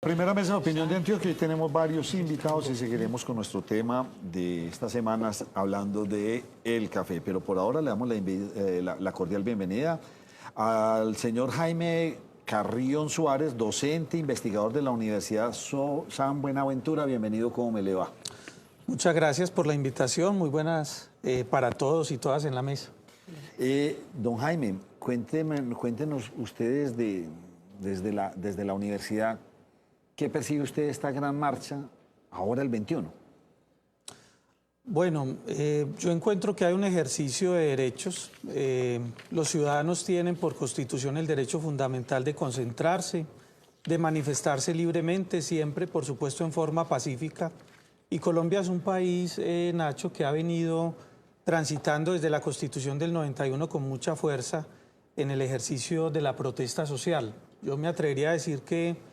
Primera mesa de opinión de Antioquia, hoy tenemos varios invitados y seguiremos con nuestro tema de estas semanas hablando de el café. Pero por ahora le damos la cordial bienvenida al señor Jaime Carrión Suárez, docente, investigador de la Universidad San Buenaventura. Bienvenido, ¿cómo me le va? Muchas gracias por la invitación, muy buenas para todos y todas en la mesa. Don Jaime, cuéntenos ustedes desde la universidad, ¿qué percibe usted de esta gran marcha ahora el 21? Bueno, yo encuentro que hay un ejercicio de derechos. Los ciudadanos tienen por constitución el derecho fundamental de concentrarse, de manifestarse libremente, siempre, por supuesto, en forma pacífica. Y Colombia es un país, Nacho, que ha venido transitando desde la Constitución del 91 con mucha fuerza en el ejercicio de la protesta social. Yo me atrevería a decir que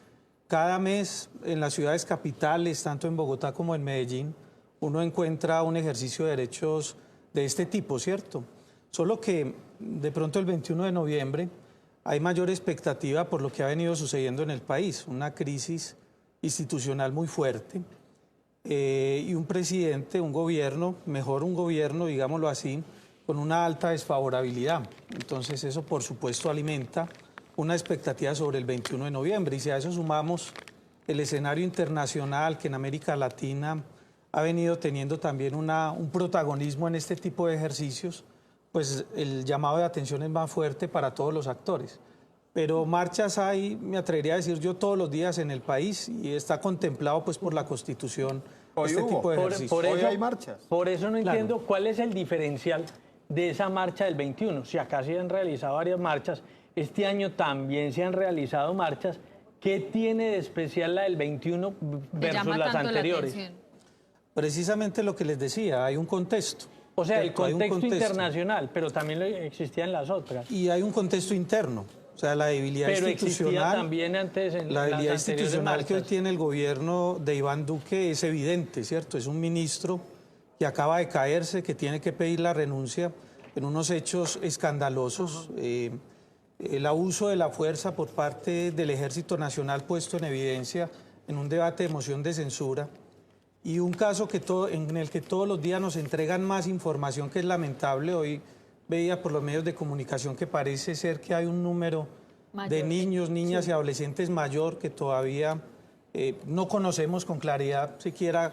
cada mes en las ciudades capitales, tanto en Bogotá como en Medellín, uno encuentra un ejercicio de derechos de este tipo, ¿cierto? Solo que de pronto el 21 de noviembre hay mayor expectativa por lo que ha venido sucediendo en el país, una crisis institucional muy fuerte y un presidente, un gobierno, mejor un gobierno, digámoslo así, con una alta desfavorabilidad. Entonces eso por supuesto alimenta una expectativa sobre el 21 de noviembre. Y si a eso sumamos el escenario internacional que en América Latina ha venido teniendo también un protagonismo en este tipo de ejercicios, pues el llamado de atención es más fuerte para todos los actores. Pero marchas hay, me atrevería a decir yo, todos los días en el país y está contemplado pues por la Constitución este tipo de ejercicios. Hoy hay marchas. Por eso no entiendo cuál es el diferencial de esa marcha del 21. Si acá se han realizado varias marchas, este año también se han realizado marchas. ¿Qué tiene de especial la del 21 versus las anteriores? Precisamente lo que les decía, hay un contexto. O sea, el contexto internacional, pero también existía en las otras. Y hay un contexto interno. O sea, la debilidad institucional, también antes en la debilidad las institucional que hoy tiene el gobierno de Iván Duque es evidente, ¿cierto? Es un ministro que acaba de caerse, que tiene que pedir la renuncia en unos hechos escandalosos. El abuso de la fuerza por parte del Ejército Nacional puesto en evidencia en un debate de moción de censura y un caso en el que todos los días nos entregan más información que es lamentable. Hoy veía por los medios de comunicación que parece ser que hay un número de niños, niñas y adolescentes mayor que todavía no conocemos con claridad siquiera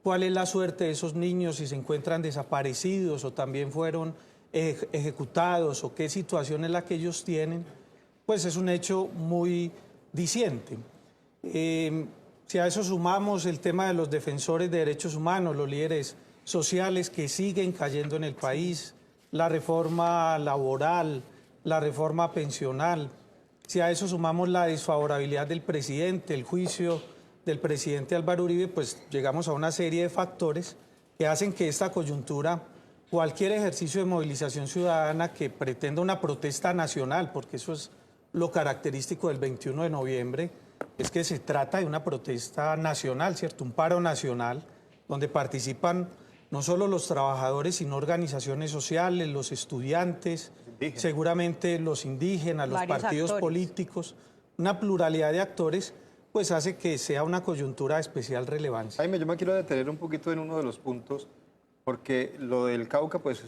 cuál es la suerte de esos niños, si se encuentran desaparecidos o también fueron ejecutados o qué situación es la que ellos tienen, pues es un hecho muy diciente. Si a eso sumamos el tema de los defensores de derechos humanos, los líderes sociales que siguen cayendo en el país, la reforma laboral, la reforma pensional, si a eso sumamos la desfavorabilidad del presidente, el juicio del presidente Álvaro Uribe, pues llegamos a una serie de factores que hacen que esta coyuntura, cualquier ejercicio de movilización ciudadana que pretenda una protesta nacional, porque eso es lo característico del 21 de noviembre, es que se trata de una protesta nacional, ¿cierto? Un paro nacional donde participan no solo los trabajadores, sino organizaciones sociales, los estudiantes, seguramente los indígenas, los partidos políticos, una pluralidad de actores, pues hace que sea una coyuntura de especial relevancia. Jaime, yo me quiero detener un poquito en uno de los puntos, porque lo del Cauca, pues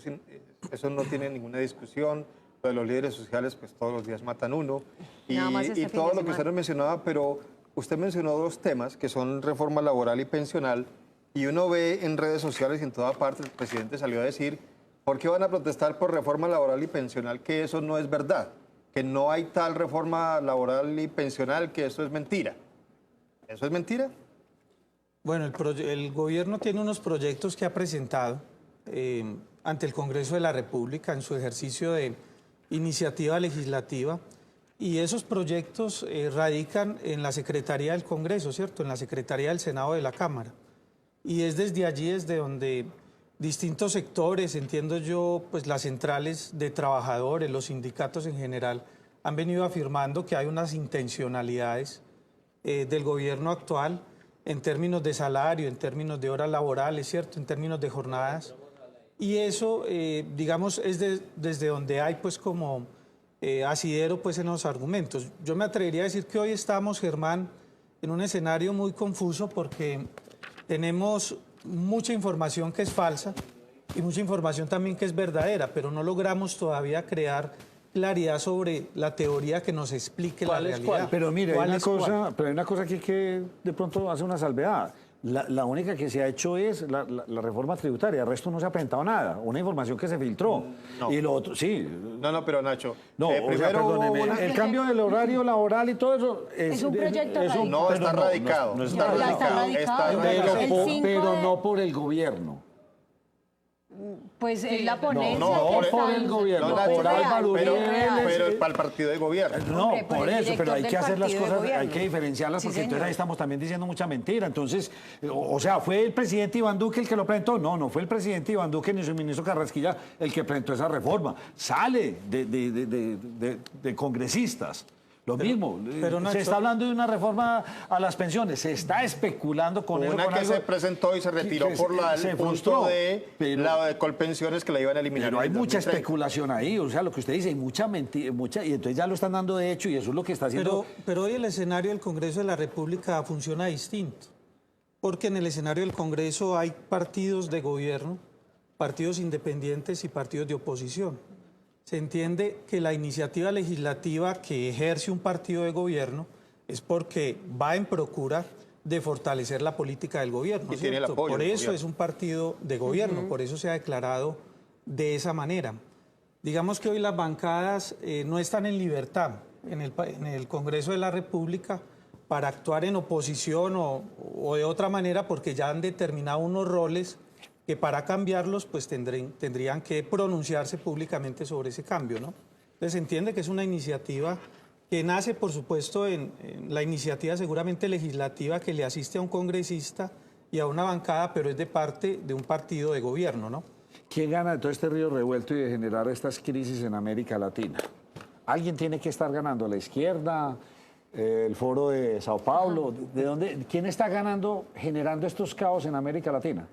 eso no tiene ninguna discusión. Lo de los líderes sociales, pues todos los días matan uno. Y todo lo que usted nos mencionaba, pero usted mencionó dos temas, que son reforma laboral y pensional, y uno ve en redes sociales y en toda parte el presidente salió a decir, ¿por qué van a protestar por reforma laboral y pensional? Que eso no es verdad, que no hay tal reforma laboral y pensional, que eso es mentira. ¿Eso es mentira? Bueno, el gobierno tiene unos proyectos que ha presentado ante el Congreso de la República en su ejercicio de iniciativa legislativa y esos proyectos radican en la Secretaría del Congreso, ¿cierto? En la Secretaría del Senado de la Cámara. Y es desde allí desde donde distintos sectores, entiendo yo, pues las centrales de trabajadores, los sindicatos en general, han venido afirmando que hay unas intencionalidades del gobierno actual en términos de salario, en términos de horas laborales, ¿cierto? En términos de jornadas. Y eso, digamos, es desde donde hay pues como asidero pues en los argumentos. Yo me atrevería a decir que hoy estamos, Germán, en un escenario muy confuso porque tenemos mucha información que es falsa y mucha información también que es verdadera, pero no logramos todavía crear claridad sobre la teoría que nos explique la realidad. Pero mire, hay una cosa aquí que de pronto hace una salvedad. La única que se ha hecho es la reforma tributaria, el resto no se ha presentado nada, una información que se filtró. No. Y lo otro, sí. No, pero Nacho, No, perdóneme, el cambio del horario laboral y todo eso... Es un proyecto radicado. No, está radicado. No está radicado. Pero no por el gobierno. Pues la ponencia No que por está el gobierno, No, Nacho, por Álvaro pero Uribe. para el partido de gobierno. No, Hombre, por el eso, pero hay director que del hacer las partido de cosas, hay gobierno. que diferenciarlas, Sí, porque entonces señor. ahí estamos también diciendo mucha mentira. Entonces, o sea, ¿fue el presidente Iván Duque el que lo presentó? No fue el presidente Iván Duque ni su ministro Carrasquilla el que presentó esa reforma. Sale de congresistas. Lo mismo, pero Nacho, se está hablando de una reforma a las pensiones, se está especulando con eso. Una con que algo se presentó y se retiró que por se el frustró, punto de pero- la de Colpensiones que la iban a eliminar. Pero hay en el mucha 2030. especulación ahí, o sea, lo que usted dice, hay mucha mentira, y entonces ya lo están dando de hecho y eso es lo que está haciendo. Pero hoy el escenario del Congreso de la República funciona distinto, porque en el escenario del Congreso hay partidos de gobierno, partidos independientes y partidos de oposición. Se entiende que la iniciativa legislativa que ejerce un partido de gobierno es porque va en procura de fortalecer la política del gobierno. Y tiene el ¿cierto? apoyo Por del eso gobierno. es un partido de gobierno, por eso se ha declarado de esa manera. Digamos que hoy las bancadas no están en libertad en el Congreso de la República para actuar en oposición o de otra manera porque ya han determinado unos roles que para cambiarlos pues tendrían que pronunciarse públicamente sobre ese cambio, ¿no? Entonces se entiende que es una iniciativa que nace, por supuesto, en la iniciativa seguramente legislativa que le asiste a un congresista y a una bancada, pero es de parte de un partido de gobierno, ¿no? ¿Quién gana de todo este río revuelto y de generar estas crisis en América Latina? Alguien tiene que estar ganando, la izquierda, el foro de Sao Paulo, ¿de dónde? ¿Quién está ganando, generando estos caos en América Latina?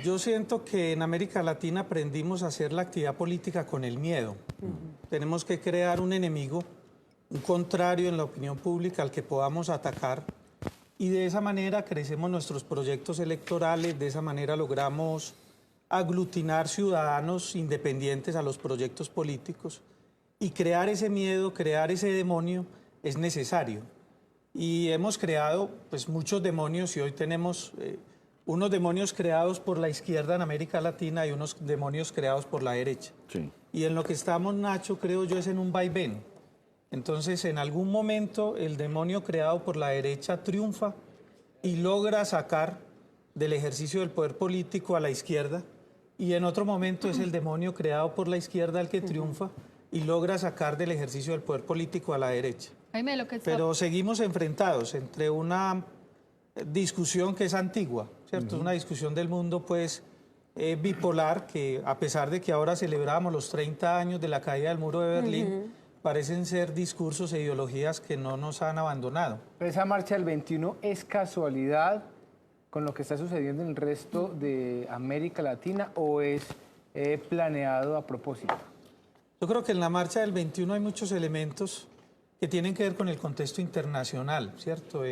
Yo siento que en América Latina aprendimos a hacer la actividad política con el miedo. Tenemos que crear un enemigo, un contrario en la opinión pública al que podamos atacar y de esa manera crecemos nuestros proyectos electorales, de esa manera logramos aglutinar ciudadanos independientes a los proyectos políticos y crear ese miedo, crear ese demonio es necesario. Y hemos creado pues, muchos demonios y hoy tenemos unos demonios creados por la izquierda en América Latina y unos demonios creados por la derecha. Sí. Y en lo que estamos, Nacho, creo yo, es en un vaivén. Entonces, en algún momento, el demonio creado por la derecha triunfa y logra sacar del ejercicio del poder político a la izquierda. Y en otro momento es el demonio creado por la izquierda el que triunfa y logra sacar del ejercicio del poder político a la derecha. Jaime, lo que está... Pero seguimos enfrentados entre una discusión que es antigua, ¿cierto? Es una discusión del mundo, pues, bipolar, que a pesar de que ahora celebramos los 30 años de la caída del muro de Berlín, parecen ser discursos e ideologías que no nos han abandonado. Pero esa marcha del 21 es casualidad con lo que está sucediendo en el resto de América Latina o es planeado a propósito. Yo creo que en la marcha del 21 hay muchos elementos que tienen que ver con el contexto internacional, ¿cierto?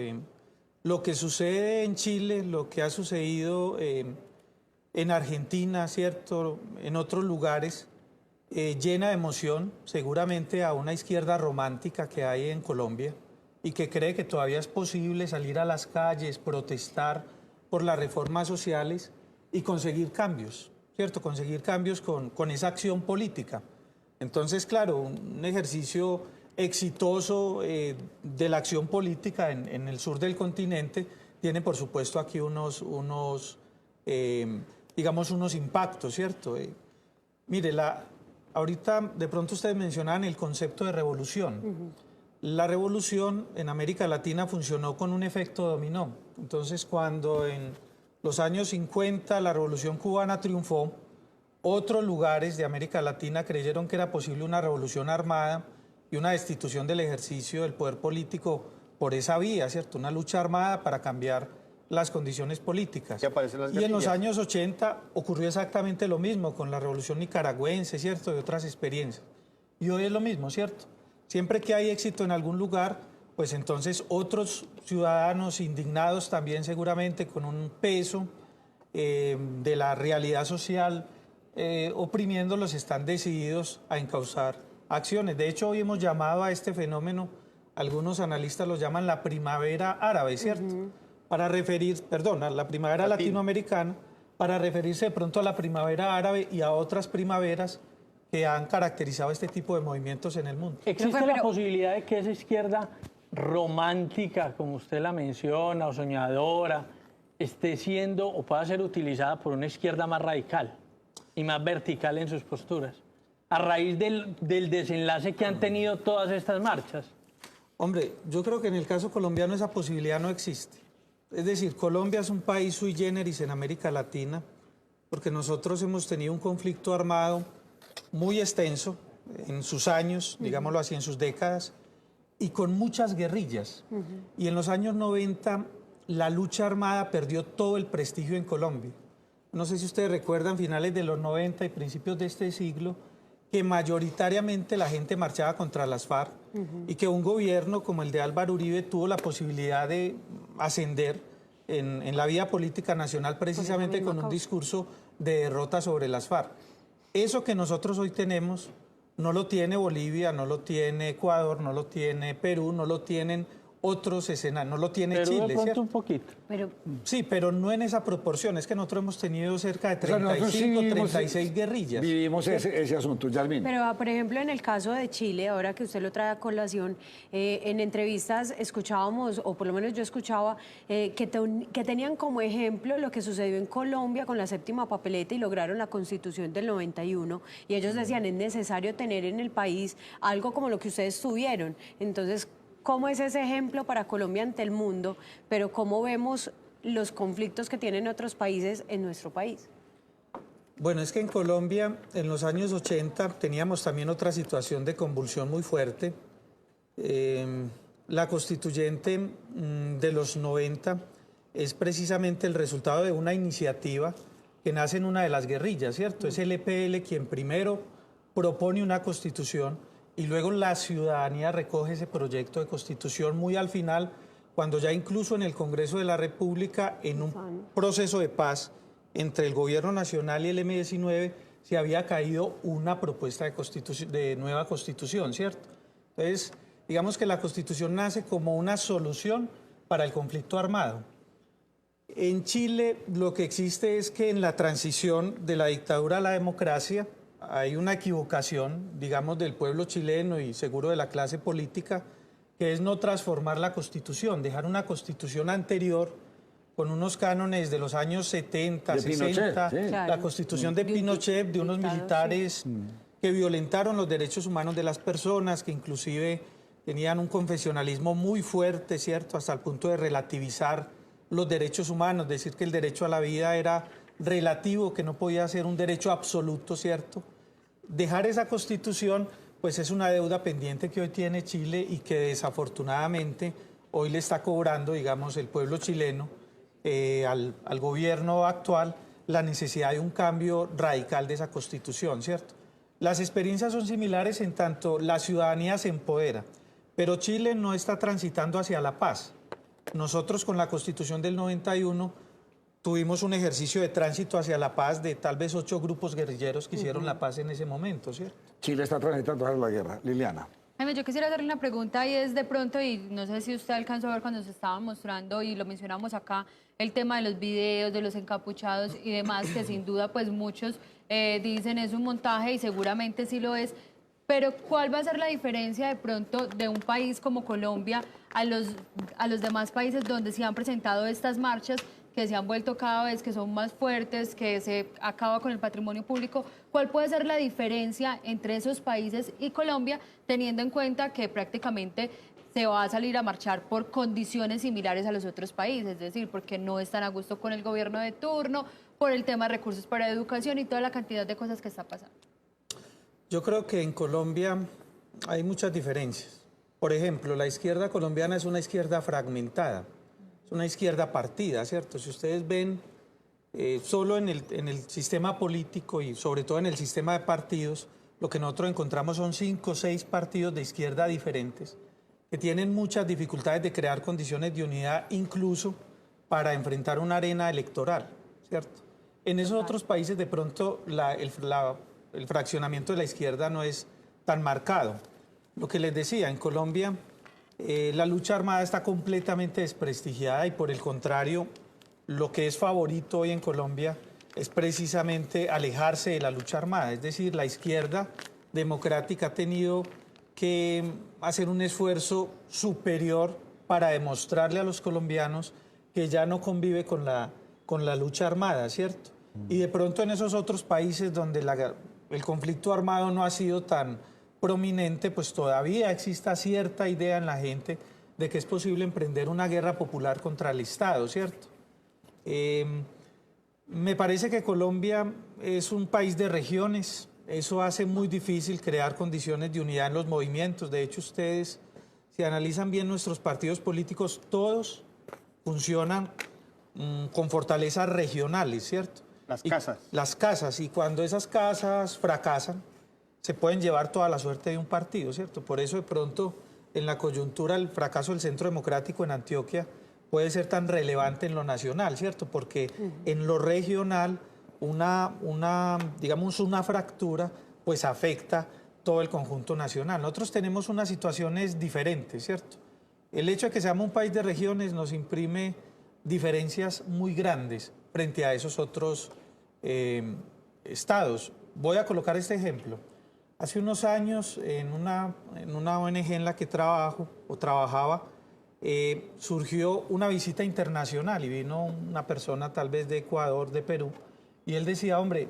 Lo que sucede en Chile, lo que ha sucedido en Argentina, ¿cierto? En otros lugares, llena de emoción seguramente a una izquierda romántica que hay en Colombia y que cree que todavía es posible salir a las calles, protestar por las reformas sociales y conseguir cambios, ¿cierto? Conseguir cambios con esa acción política. Entonces, claro, un ejercicio exitoso de la acción política en el sur del continente tiene, por supuesto, aquí digamos, unos impactos, ¿cierto? Mire, ahorita de pronto ustedes mencionaban el concepto de revolución. La revolución en América Latina funcionó con un efecto dominó. Entonces, cuando en los años 50 la revolución cubana triunfó, otros lugares de América Latina creyeron que era posible una revolución armada y una destitución del ejercicio del poder político por esa vía, ¿cierto? Una lucha armada para cambiar las condiciones políticas. Y aparecen las Y en los guerrillas. años 80 ocurrió exactamente lo mismo con la revolución nicaragüense, ¿cierto? Y otras experiencias. Y hoy es lo mismo, ¿cierto? Siempre que hay éxito en algún lugar, pues entonces otros ciudadanos indignados también seguramente con un peso de la realidad social oprimiéndolos están decididos a encauzar acciones. De hecho, hoy hemos llamado a este fenómeno, algunos analistas lo llaman la primavera árabe, ¿cierto? Para referir, perdón, a la primavera latinoamericana, para referirse de pronto a la primavera árabe y a otras primaveras que han caracterizado este tipo de movimientos en el mundo. ¿Existe la posibilidad de que esa izquierda romántica, como usted la menciona, o soñadora, esté siendo o pueda ser utilizada por una izquierda más radical y más vertical en sus posturas, a raíz del desenlace que han tenido todas estas marchas? Hombre, yo creo que en el caso colombiano esa posibilidad no existe. Es decir, Colombia es un país sui generis en América Latina, porque nosotros hemos tenido un conflicto armado muy extenso en sus años, digámoslo así, en sus décadas, y con muchas guerrillas. Y en los años 90 la lucha armada perdió todo el prestigio en Colombia. No sé si ustedes recuerdan, finales de los 90 y principios de este siglo, que mayoritariamente la gente marchaba contra las FARC y que un gobierno como el de Álvaro Uribe tuvo la posibilidad de ascender en la vida política nacional precisamente con un discurso de derrota sobre las FARC. Eso que nosotros hoy tenemos no lo tiene Bolivia, no lo tiene Ecuador, no lo tiene Perú, no lo tienen otros escenarios, no lo tiene Pero Chile, de pronto ¿cierto? un poquito. Sí, pero no en esa proporción. Es que nosotros hemos tenido cerca de 35, 36 guerrillas. Vivimos ese asunto, Yasmín. Pero, por ejemplo, en el caso de Chile, ahora que usted lo trae a colación, en entrevistas escuchábamos, o por lo menos yo escuchaba, que tenían como ejemplo lo que sucedió en Colombia con la séptima papeleta y lograron la Constitución del 91. Y ellos decían, es necesario tener en el país algo como lo que ustedes tuvieron. Entonces, ¿cómo es ese ejemplo para Colombia ante el mundo? Pero ¿cómo vemos los conflictos que tienen otros países en nuestro país? Bueno, es que en Colombia, en los años 80, teníamos también otra situación de convulsión muy fuerte. La constituyente de los 90 es precisamente el resultado de una iniciativa que nace en una de las guerrillas, ¿cierto? Es el EPL quien primero propone una constitución y luego la ciudadanía recoge ese proyecto de constitución muy al final, cuando ya incluso en el Congreso de la República, en un proceso de paz entre el Gobierno Nacional y el M-19, se había caído una propuesta de nueva constitución, ¿cierto? Entonces, digamos que la constitución nace como una solución para el conflicto armado. En Chile lo que existe es que en la transición de la dictadura a la democracia hay una equivocación, digamos, del pueblo chileno y seguro de la clase política, que es no transformar la Constitución, dejar una Constitución anterior con unos cánones de los años 70, de 60, Pinochet, sí. la Constitución de Pinochet, de unos militares que violentaron los derechos humanos de las personas, que inclusive tenían un confesionalismo muy fuerte, ¿cierto?, hasta el punto de relativizar los derechos humanos, decir que el derecho a la vida era relativo, que no podía ser un derecho absoluto, ¿cierto? Dejar esa Constitución, pues es una deuda pendiente que hoy tiene Chile y que desafortunadamente hoy le está cobrando, digamos, el pueblo chileno al gobierno actual la necesidad de un cambio radical de esa Constitución, ¿cierto? Las experiencias son similares en tanto la ciudadanía se empodera, pero Chile no está transitando hacia la paz. Nosotros con la Constitución del 91 tuvimos un ejercicio de tránsito hacia la paz de tal vez 8 grupos guerrilleros que hicieron la paz en ese momento, ¿cierto? Chile está transitando hacia la guerra. Liliana. Jaime, yo quisiera hacerle una pregunta y es de pronto, y no sé si usted alcanzó a ver cuando se estaba mostrando y lo mencionamos acá, el tema de los videos, de los encapuchados y demás, que sin duda pues muchos dicen es un montaje y seguramente sí lo es, pero ¿cuál va a ser la diferencia de pronto de un país como Colombia a los demás países donde se han presentado estas marchas que se han vuelto cada vez que son más fuertes, que se acaba con el patrimonio público? ¿Cuál puede ser la diferencia entre esos países y Colombia, teniendo en cuenta que prácticamente se va a salir a marchar por condiciones similares a los otros países? Es decir, porque no están a gusto con el gobierno de turno, por el tema de recursos para educación y toda la cantidad de cosas que está pasando. Yo creo que en Colombia hay muchas diferencias. Por ejemplo, la izquierda colombiana es una izquierda fragmentada. Una izquierda partida, ¿cierto? Si ustedes ven, solo en el sistema político y sobre todo en el sistema de partidos, lo que nosotros encontramos son 5 o 6 partidos de izquierda diferentes que tienen muchas dificultades de crear condiciones de unidad, incluso para enfrentar una arena electoral, ¿cierto? En esos otros países de pronto el fraccionamiento de la izquierda no es tan marcado. Lo que les decía, en Colombia la lucha armada está completamente desprestigiada y por el contrario, lo que es favorito hoy en Colombia es precisamente alejarse de la lucha armada. Es decir, la izquierda democrática ha tenido que hacer un esfuerzo superior para demostrarle a los colombianos que ya no convive con la lucha armada, ¿cierto? Y de pronto en esos otros países donde el conflicto armado no ha sido tan prominente, pues todavía exista cierta idea en la gente de que es posible emprender una guerra popular contra el Estado, ¿cierto? Me parece que Colombia es un país de regiones, eso hace muy difícil crear condiciones de unidad en los movimientos. De hecho, ustedes, si analizan bien nuestros partidos políticos, todos funcionan con fortalezas regionales, ¿cierto? Las casas, y cuando esas casas fracasan, se pueden llevar toda la suerte de un partido, ¿cierto? Por eso de pronto en la coyuntura el fracaso del Centro Democrático en Antioquia puede ser tan relevante en lo nacional, ¿cierto? Porque en lo regional digamos una fractura pues afecta todo el conjunto nacional. Nosotros tenemos unas situaciones diferentes, ¿cierto? El hecho de que seamos un país de regiones nos imprime diferencias muy grandes frente a esos otros estados. Voy a colocar este ejemplo. Hace unos años, en una ONG en la que trabajaba, surgió una visita internacional y vino una persona tal vez de Ecuador, de Perú, y él decía, hombre,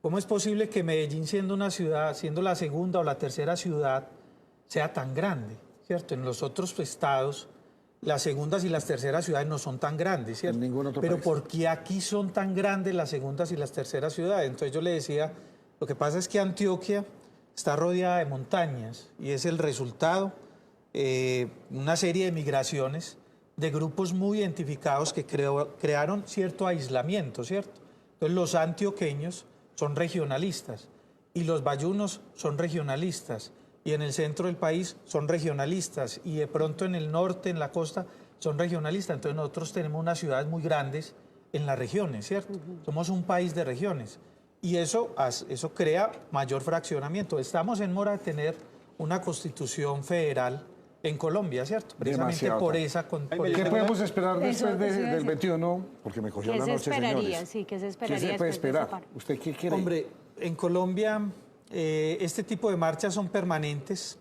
¿cómo es posible que Medellín, siendo una ciudad, siendo la segunda o la tercera ciudad, sea tan grande, ¿cierto? En los otros estados, las segundas y las terceras ciudades no son tan grandes, ¿cierto? En ningún otro Pero país. ¿por qué aquí son tan grandes las segundas y las terceras ciudades? Entonces yo le decía, lo que pasa es que Antioquia está rodeada de montañas y es el resultado de una serie de migraciones de grupos muy identificados que crearon cierto aislamiento, ¿cierto? Entonces los antioqueños son regionalistas y los bayunos son regionalistas y en el centro del país son regionalistas y de pronto en el norte, en la costa, son regionalistas. Entonces nosotros tenemos unas ciudades muy grandes en las regiones, ¿cierto? Somos un país de regiones. Y eso crea mayor fraccionamiento. Estamos en mora de tener una constitución federal en Colombia, ¿cierto? Precisamente Demasiado. por esa... ¿Qué podemos esperar después Eso iba a del decir. 21? Porque me cogió ¿Qué la se noche, esperaría? señores. Sí, ¿qué se ¿Qué esperaría se puede después de esa esperar? parte? ¿Usted qué quiere? Hombre, en Colombia este tipo de marchas son permanentes.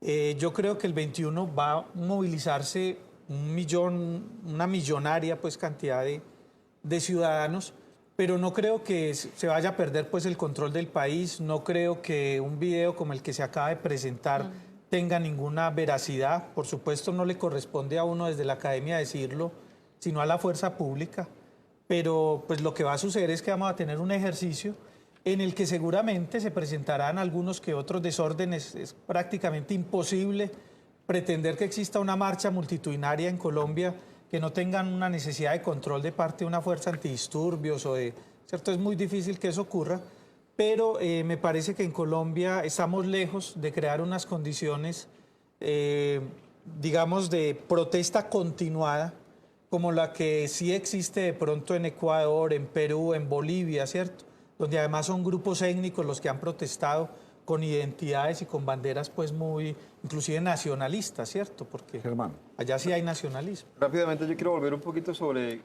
Yo creo que el 21 va a movilizarse una millonaria pues, cantidad de ciudadanos, pero no creo que se vaya a perder pues, el control del país. No creo que un video como el que se acaba de presentar tenga ninguna veracidad. Por supuesto, no le corresponde a uno desde la academia decirlo, sino a la fuerza pública. Pero pues, lo que va a suceder es que vamos a tener un ejercicio en el que seguramente se presentarán algunos que otros desórdenes. Es prácticamente imposible pretender que exista una marcha multitudinaria en Colombia que no tengan una necesidad de control de parte de una fuerza antidisturbios ¿cierto? Es muy difícil que eso ocurra, pero me parece que en Colombia estamos lejos de crear unas condiciones, digamos, de protesta continuada, como la que sí existe de pronto en Ecuador, en Perú, en Bolivia, ¿cierto? Donde además son grupos étnicos los que han protestado con identidades y con banderas pues muy, inclusive nacionalistas, ¿cierto? Porque Germán. allá sí hay nacionalismo. Rápidamente yo quiero volver un poquito sobre,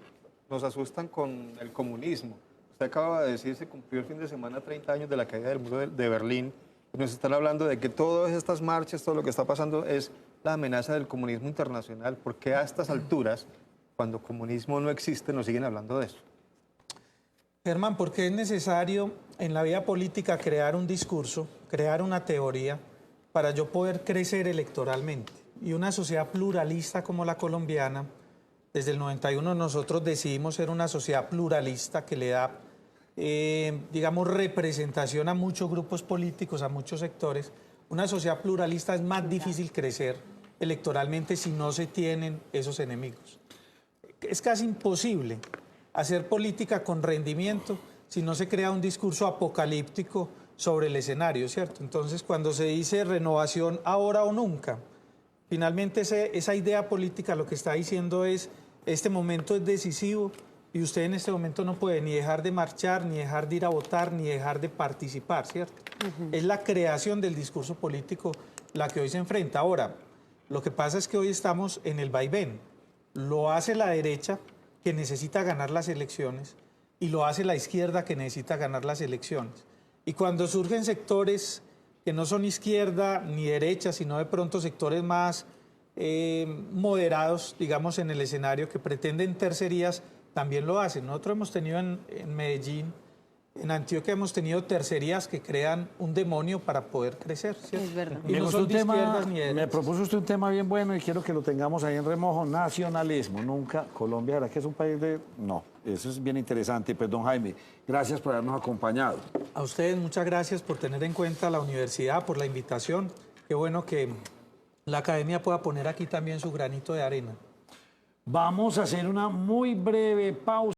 nos asustan con el comunismo. Usted acaba de decir, se cumplió el fin de semana 30 años de la caída del muro de Berlín. Y nos están hablando de que todas estas marchas, todo lo que está pasando es la amenaza del comunismo internacional. ¿Por qué a estas alturas, cuando comunismo no existe, nos siguen hablando de eso? Germán, porque es necesario en la vida política crear un discurso, crear una teoría para yo poder crecer electoralmente. Y una sociedad pluralista como la colombiana, desde el 91 nosotros decidimos ser una sociedad pluralista que le da, digamos, representación a muchos grupos políticos, a muchos sectores. Una sociedad pluralista es más difícil crecer electoralmente si no se tienen esos enemigos. Es casi imposible hacer política con rendimiento si no se crea un discurso apocalíptico sobre el escenario, ¿cierto? Entonces, cuando se dice renovación ahora o nunca, Finalmente esa idea política lo que está diciendo es, este momento es decisivo y usted en este momento no puede ni dejar de marchar, ni dejar de ir a votar, ni dejar de participar, ¿cierto? Es la creación del discurso político la que hoy se enfrenta. Ahora, lo que pasa es que hoy estamos en el vaivén. Lo hace la derecha, que necesita ganar las elecciones, y lo hace la izquierda, que necesita ganar las elecciones. Y cuando surgen sectores que no son izquierda ni derecha, sino de pronto sectores más moderados, digamos, en el escenario, que pretenden tercerías, también lo hacen. Nosotros hemos tenido en Medellín, en Antioquia hemos tenido tercerías que crean un demonio para poder crecer, ¿cierto? Es verdad. Y Me no gustó son un de tema, izquierdas ni de me derechas. propuso usted un tema bien bueno y quiero que lo tengamos ahí en remojo, nacionalismo. Nunca, Colombia, ¿verdad que es un país de...? No, eso es bien interesante. Pues, don Jaime, gracias por habernos acompañado. A ustedes muchas gracias por tener en cuenta la universidad, por la invitación. Qué bueno que la academia pueda poner aquí también su granito de arena. Vamos a hacer una muy breve pausa.